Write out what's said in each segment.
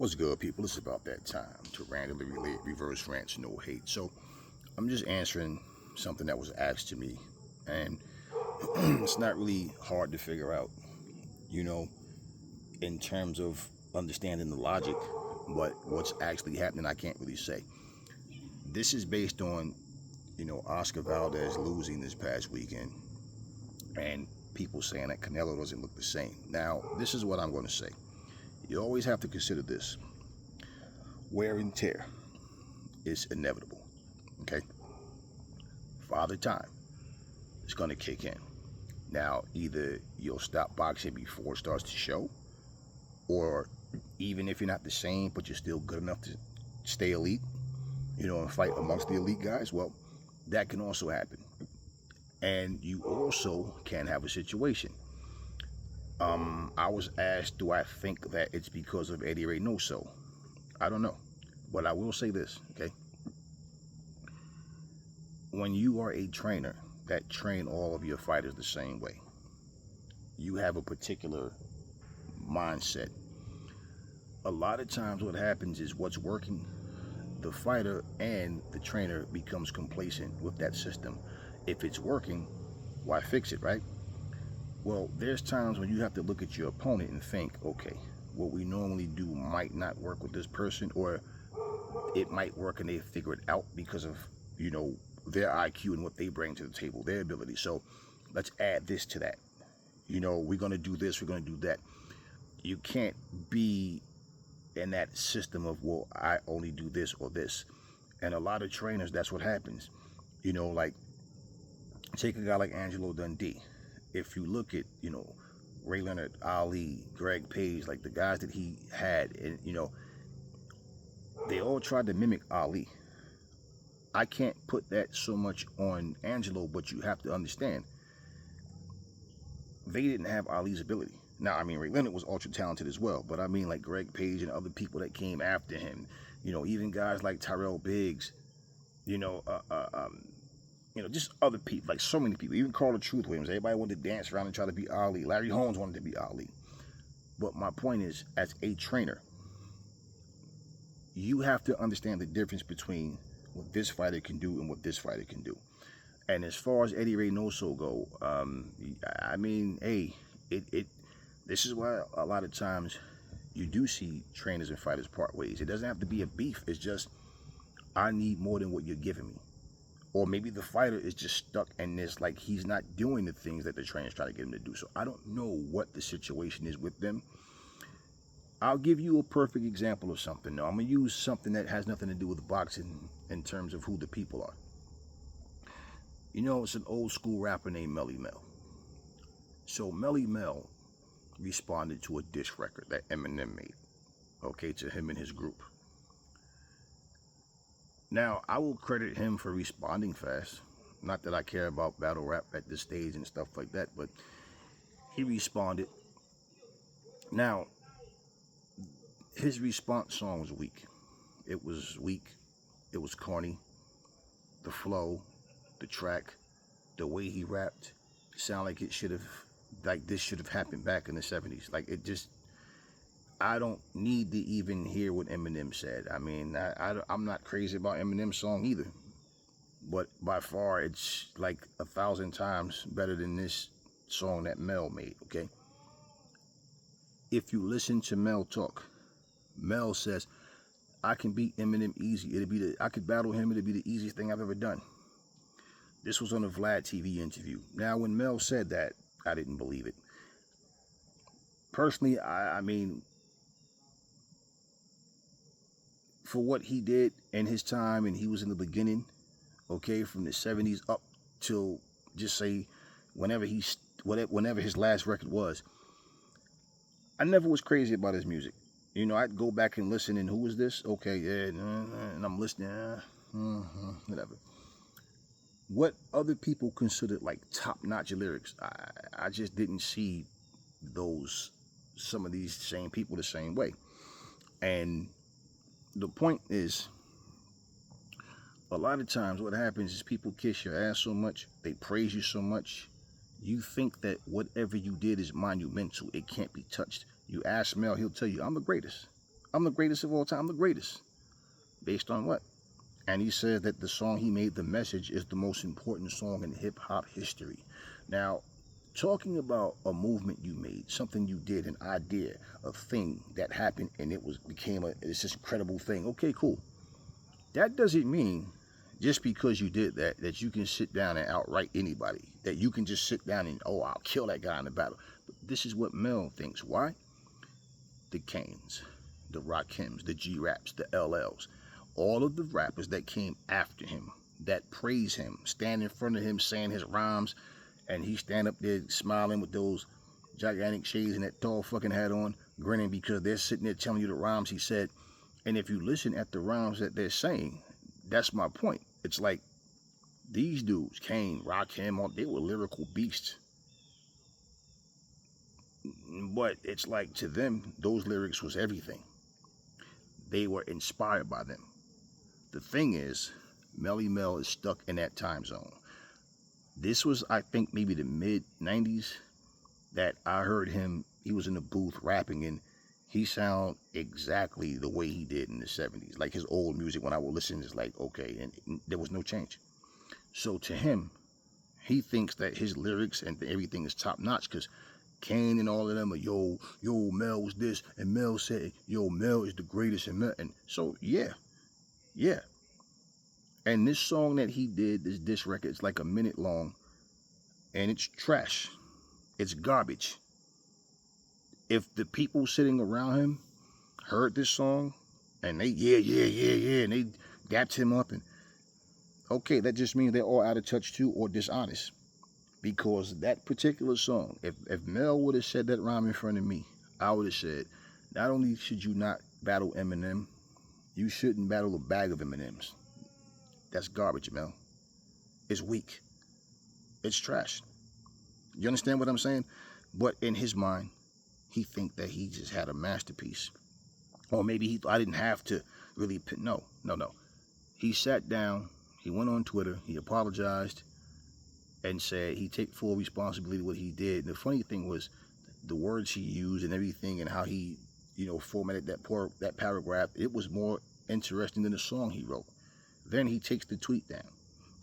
What's good, people? It's about that time to randomly relate reverse rants, no hate. So I'm just answering something that was asked to me, and it's not really hard to figure out, you know, in terms of understanding the logic, but what's actually happening, I can't really say. This is based on, Oscar Valdez losing this past weekend, and people saying that Canelo doesn't look the same. Now, this is what I'm going to say. You always have to consider this: wear and tear is inevitable. Okay, Father Time is going to kick in. Now, either you'll stop boxing before it starts to show, or even if you're not the same, but you're still good enough to stay elite, and fight amongst the elite guys, well, that can also happen. And you also can have a situation. I was asked, do I think that it's because of Eddie Reynoso? I don't know. But I will say this, okay? When you are a trainer that train all of your fighters the same way, you have a particular mindset. A lot of times what happens is what's working, the fighter and the trainer becomes complacent with that system. If it's working, why fix it, right? Well, there's times when you have to look at your opponent and think, okay, what we normally do might not work with this person, or it might work and they figure it out because of, their IQ and what they bring to the table, their ability. So let's add this to that. We're going to do this, we're going to do that. You can't be in that system of, well, I only do this or this. And a lot of trainers, that's what happens. Like, take a guy like Angelo Dundee. If you look at, Ray Leonard, Ali, Greg Page, like the guys that he had, and, they all tried to mimic Ali. I can't put that so much on Angelo, but you have to understand, they didn't have Ali's ability. Now, I mean, Ray Leonard was ultra talented as well, but I mean, like Greg Page and other people that came after him, even guys like Tyrell Biggs, just other people, like so many people, even Carl the Truth Williams. Everybody wanted to dance around and try to be Ali. Larry Holmes wanted to be Ali. But my point is, as a trainer, you have to understand the difference between what this fighter can do and what this fighter can do. And as far as Eddie Reynoso go, I mean, hey, this is why a lot of times you do see trainers and fighters part ways. It doesn't have to be a beef. It's just, I need more than what you're giving me. Or maybe the fighter is just stuck in this, like he's not doing the things that the trainers try to get him to do. So I don't know what the situation is with them. I'll give you a perfect example of something. Now, I'm going to use something that has nothing to do with boxing in terms of who the people are. It's an old school rapper named Melly Mel. So Melly Mel responded to a diss record that Eminem made, okay, to him and his group. Now, I will credit him for responding fast. Not that I care about battle rap at this stage and stuff like that, but he responded. Now, his response song was weak. It was weak. It was corny. The flow, the track, the way he rapped, sound like it should have, like this should have happened back in the 70s. Like it just, I don't need to even hear what Eminem said. I mean, I'm not crazy about Eminem's song either. But by far, it's like 1,000 times better than this song that Mel made, okay? If you listen to Mel talk, Mel says, I can beat Eminem easy. I could battle him. It'd be the easiest thing I've ever done. This was on a Vlad TV interview. Now, when Mel said that, I didn't believe it. Personally, I mean, for what he did in his time, and he was in the beginning, okay, from the 70s up till, just say, whenever his last record was, I never was crazy about his music. I'd go back and listen, and who was this? Okay, yeah, and I'm listening, whatever. What other people considered like top-notch lyrics, I just didn't see some of these same people the same way. And the point is, a lot of times what happens is people kiss your ass so much, they praise you so much, you think that whatever you did is monumental. It can't be touched. You ask Mel, he'll tell you, I'm the greatest. I'm the greatest of all time. I'm the greatest. Based on what? And he said that the song he made, The Message, is the most important song in hip hop history. Now, talking about a movement you made, something you did, an idea, a thing that happened, and became it's this incredible thing. Okay, cool. That doesn't mean just because you did that that you can sit down and outright anybody. That you can just sit down and, oh, I'll kill that guy in the battle. But this is what Mel thinks. Why? The Kanes, the Rakims, the G-Raps, the LLs, all of the rappers that came after him, that praise him, stand in front of him saying his rhymes, and he stand up there smiling with those gigantic shades and that tall fucking hat on, grinning because they're sitting there telling you the rhymes he said. And if you listen at the rhymes that they're saying, that's my point. It's like these dudes, Kane, Rakim, they were lyrical beasts. But it's like to them, those lyrics was everything. They were inspired by them. The thing is, Melly Mel is stuck in that time zone. This was, I think, maybe the mid-90s that I heard him. He was in the booth rapping, and he sounded exactly the way he did in the 70s. Like his old music, when I would listen, is like, okay, and there was no change. So to him, he thinks that his lyrics and everything is top-notch because Kane and all of them are, yo, Mel was this, and Mel said, yo, Mel is the greatest, and so, yeah. And this song that he did, this diss record, it's like a minute long, and it's trash. It's garbage. If the people sitting around him heard this song, and they, yeah, and they dapped him up, and okay, that just means they're all out of touch too, or dishonest. Because that particular song, if Mel would have said that rhyme in front of me, I would have said, not only should you not battle Eminem, you shouldn't battle a bag of M&Ms. That's garbage, Mel. It's weak. It's trash. You understand what I'm saying? But in his mind, he think that he just had a masterpiece. Or maybe I didn't have to really, no. He sat down, he went on Twitter, he apologized, and said he take full responsibility for what he did. And the funny thing was, the words he used and everything and how he, formatted that paragraph, it was more interesting than the song he wrote. Then he takes the tweet down.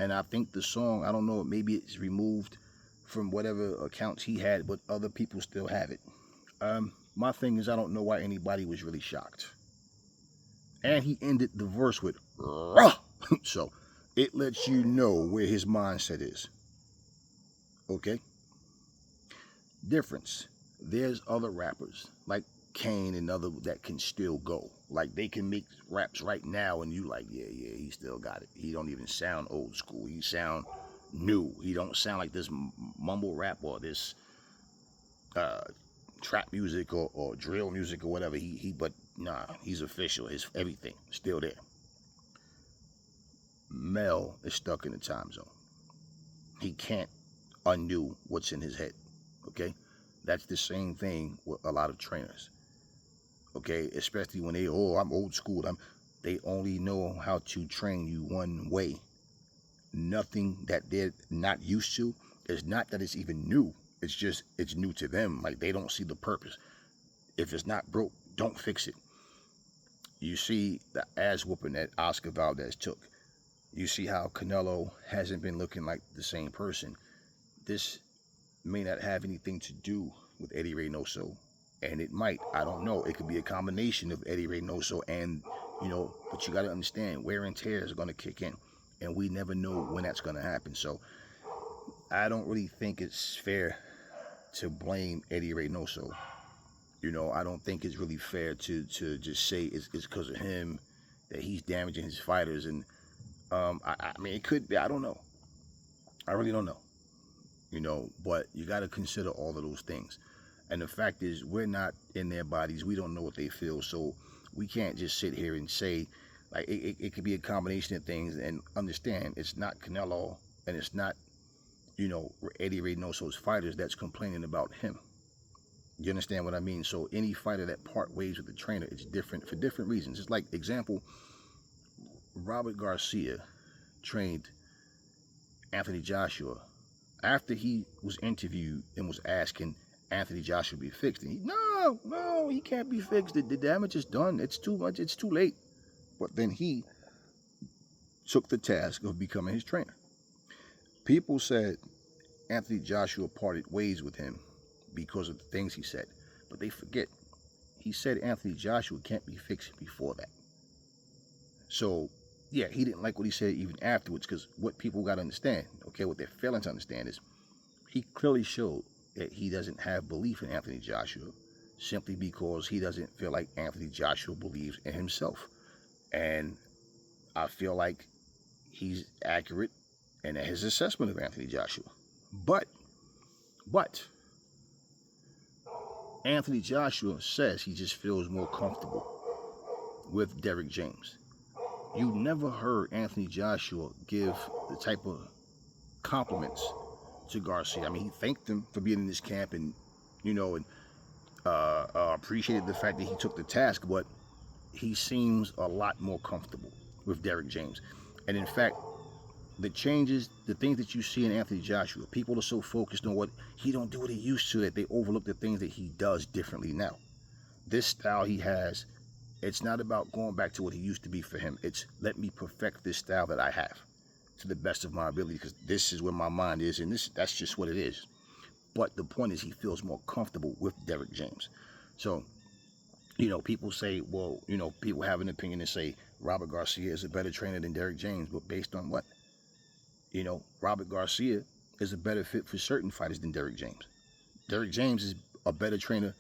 And I think the song, I don't know, maybe it's removed from whatever accounts he had, but other people still have it. My thing is, I don't know why anybody was really shocked. And he ended the verse with, Rah! So it lets you know where his mindset is. Okay? Difference. There's other rappers, like Kane and other that can still go. Like they can make raps right now and you like, yeah, he still got it. He don't even sound old school. He sound new. He don't sound like this mumble rap or this trap music or drill music or whatever. But nah, he's official. His everything still there. Mel is stuck in the time zone. He can't undo what's in his head. Okay? That's the same thing with a lot of trainers. Okay, especially when I'm old school. They only know how to train you one way. Nothing that they're not used to. It's not that it's even new. It's just, it's new to them. Like they don't see the purpose. If it's not broke, don't fix it. You see the ass whooping that Oscar Valdez took. You see how Canelo hasn't been looking like the same person. This may not have anything to do with Eddie Reynoso. And it might, I don't know. It could be a combination of Eddie Reynoso and, but you got to understand, wear and tear is going to kick in. And we never know when that's going to happen. So I don't really think it's fair to blame Eddie Reynoso. I don't think it's really fair to just say it's because of him that he's damaging his fighters. And I mean, it could be, I don't know. I really don't know. But you got to consider all of those things. And the fact is, we're not in their bodies. We don't know what they feel. So we can't just sit here and say, like, it could be a combination of things. And understand, it's not Canelo and it's not, Eddie Reynoso's fighters that's complaining about him. You understand what I mean? So any fighter that part ways with the trainer, it's different for different reasons. It's like, example, Robert Garcia trained Anthony Joshua. After he was interviewed and was asking Anthony Joshua be fixed. And no, he can't be fixed. The damage is done. It's too much. It's too late. But then he took the task of becoming his trainer. People said Anthony Joshua parted ways with him because of the things he said. But they forget, he said Anthony Joshua can't be fixed before that. So, yeah, he didn't like what he said even afterwards, because what people got to understand, okay, what they're failing to understand is he clearly showed that he doesn't have belief in Anthony Joshua simply because he doesn't feel like Anthony Joshua believes in himself. And I feel like he's accurate in his assessment of Anthony Joshua. But Anthony Joshua says he just feels more comfortable with Derrick James. You never heard Anthony Joshua give the type of compliments to Garcia. I mean, he thanked him for being in this camp and, appreciated the fact that he took the task, but he seems a lot more comfortable with Derrick James. And in fact, the changes, the things that you see in Anthony Joshua, people are so focused on what he don't do what he used to that they overlook the things that he does differently now. This style he has, it's not about going back to what he used to be for him. It's let me perfect this style that I have to the best of my ability, because this is where my mind is, and that's just what it is. But the point is, he feels more comfortable with Derrick James. So, people say, well, people have an opinion and say Robert Garcia is a better trainer than Derrick James, but based on what? Robert Garcia is a better fit for certain fighters than Derrick James. Derrick James is a better trainer,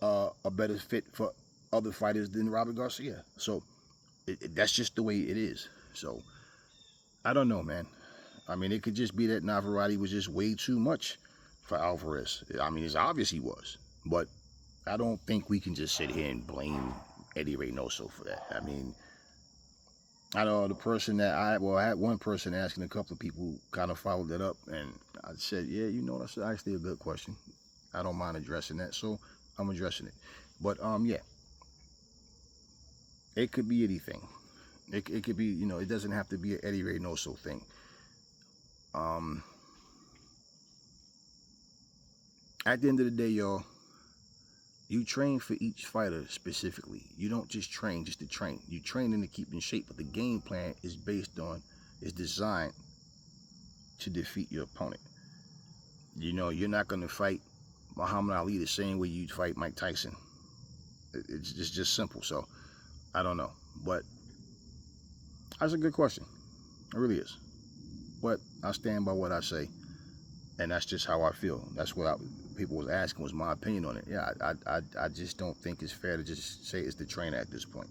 a better fit for other fighters than Robert Garcia. So that's just the way it is. So I don't know, man. I mean, it could just be that Navarrete was just way too much for Alvarez. I mean, it's obvious he was, but I don't think we can just sit here and blame Eddie Reynoso for that. I mean, I know the person that I had one person asking, a couple of people kind of followed that up, and I said, yeah, that's actually a good question. I don't mind addressing that, so I'm addressing it. But yeah, it could be anything. It could be, it doesn't have to be an Eddie Reynoso thing. At the end of the day, y'all, you train for each fighter specifically. You don't just train just to train. You train to keep in shape, but the game plan is designed to defeat your opponent. You're not going to fight Muhammad Ali the same way you'd fight Mike Tyson. It's just simple. So, I don't know. But that's a good question. It really is. But I stand by what I say, and that's just how I feel. That's what people was asking, was my opinion on it. Yeah, I just don't think it's fair to just say it's the trainer at this point,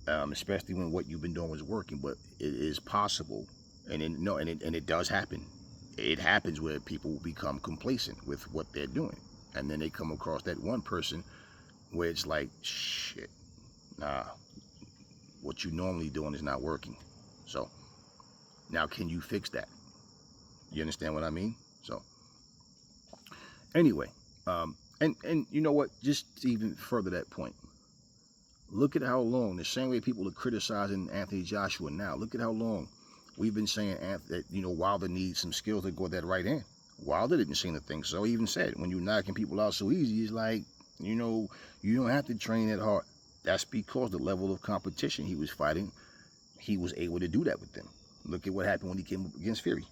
especially when what you've been doing was working. But it is possible, and it does happen. It happens where people become complacent with what they're doing, and then they come across that one person where it's like, shit, nah, what you normally doing is not working. So now, can you fix that? You understand what I mean? So anyway, and you know what? Just to even further that point, look at how long, the same way people are criticizing Anthony Joshua now, look at how long we've been saying that, Wilder needs some skills to go at that right hand. Wilder didn't seem to think so. He even said, when you're knocking people out so easy, it's like, you don't have to train that hard. That's because the level of competition he was fighting, he was able to do that with them. Look at what happened when he came up against Fury.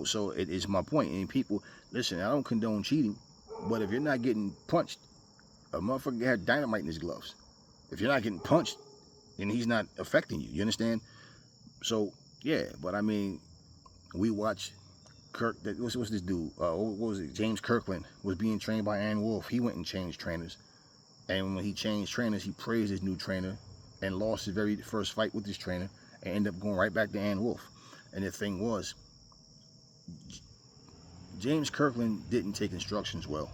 So it is my point. And people, listen, I don't condone cheating, but if you're not getting punched, a motherfucker had dynamite in his gloves. If you're not getting punched, then he's not affecting you. You understand? So, yeah, but I mean, we watch what's this dude? What was it? James Kirkland was being trained by Ann Wolfe. He went and changed trainers. And when he changed trainers, he praised his new trainer and lost his very first fight with his trainer and ended up going right back to Ann Wolfe. And the thing was, James Kirkland didn't take instructions well.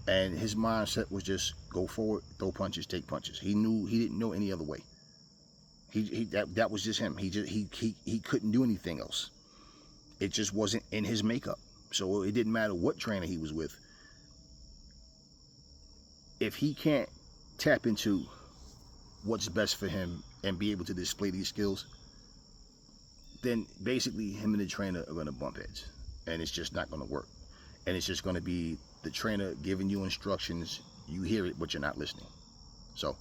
And his mindset was just go forward, throw punches, take punches. He didn't know any other way. That was just him. He couldn't do anything else. It just wasn't in his makeup. So it didn't matter what trainer he was with. If he can't tap into what's best for him and be able to display these skills, then basically him and the trainer are going to bump heads. and it's just not going to work. And it's just going to be the trainer giving you instructions. You hear it, but you're not listening. So,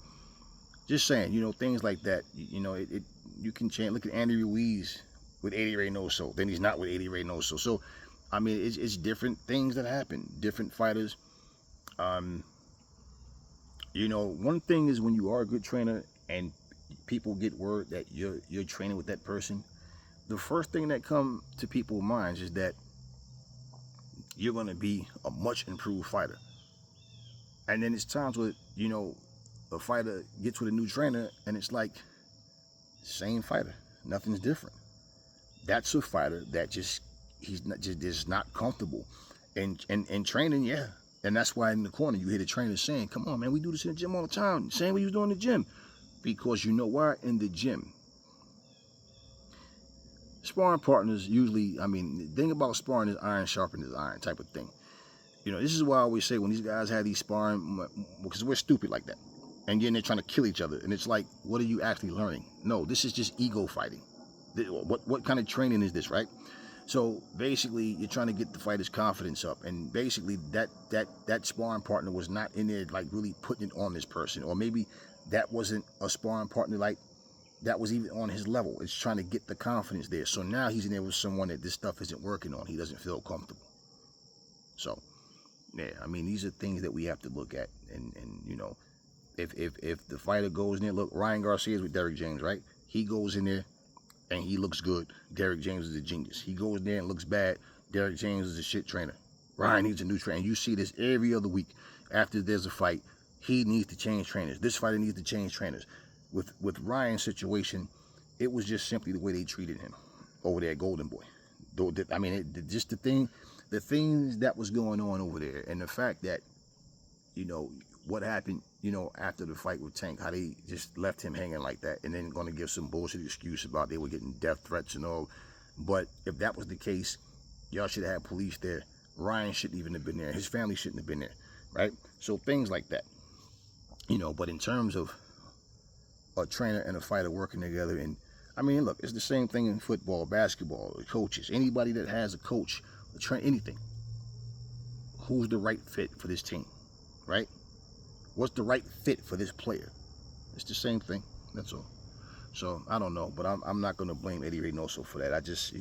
just saying, things like that. You can change. Look at Andy Ruiz with Eddie Reynoso. Then he's not with Eddie Reynoso. So, I mean, it's different things that happen. Different fighters. One thing is when you are a good trainer and people get word that you're training with that person, the first thing that come to people's minds is that you're going to be a much improved fighter. And then it's times where, a fighter gets with a new trainer and it's like, same fighter, nothing's different. That's a fighter that he's not comfortable. And training, yeah. And that's why in the corner you hear the trainer saying, come on, man, we do this in the gym all the time. Same way you was doing in the gym. Because you know why? In the gym, sparring partners usually, the thing about sparring is iron sharpens iron type of thing. This is why I always say when these guys have these sparring, because we're stupid like that. And then they're trying to kill each other. And it's like, what are you actually learning? No, this is just ego fighting. What kind of training is this, right? So basically, you're trying to get the fighter's confidence up. And basically, that sparring partner was not in there like really putting it on this person. Or maybe that wasn't a sparring partner like that was even on his level. It's trying to get the confidence there. So now he's in there with someone that this stuff isn't working on. He doesn't feel comfortable. So, yeah, these are things that we have to look at. And if the fighter goes in there, look, Ryan Garcia is with Derrick James, right? He goes in there and he looks good. Derrick James is a genius. He goes in there and looks bad. Derrick James is a shit trainer. Ryan needs a new trainer. You see this every other week. After there's a fight, he needs to change trainers. This fighter needs to change trainers. With Ryan's situation, it was just simply the way they treated him over there at Golden Boy. Just the things that was going on over there, and the fact that, what happened, after the fight with Tank, how they just left him hanging like that, and then going to give some bullshit excuse about they were getting death threats and all. But if that was the case, y'all should have had police there. Ryan shouldn't even have been there. His family shouldn't have been there, right? So things like that, But in terms of a trainer and a fighter working together, and look, it's the same thing in football, basketball, coaches, anybody that has a coach, a train, anything. Who's the right fit for this team, right? What's the right fit for this player? It's the same thing. That's all. So I don't know, but I'm not gonna blame Eddie Reynoso for that. I just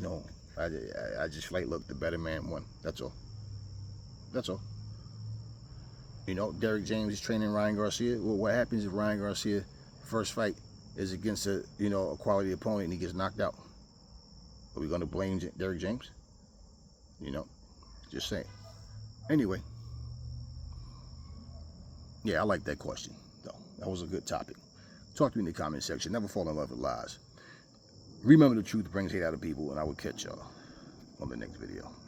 I just feel like, look, the better man won. That's all. That's all. Derrick James is training Ryan Garcia. Well, what happens if Ryan Garcia first fight is against a quality opponent and he gets knocked out? Are we gonna blame Derrick James? Just saying. Anyway. Yeah, I like that question, though. That was a good topic. Talk to me in the comment section. Never fall in love with lies. Remember, the truth brings hate out of people, and I will catch y'all on the next video.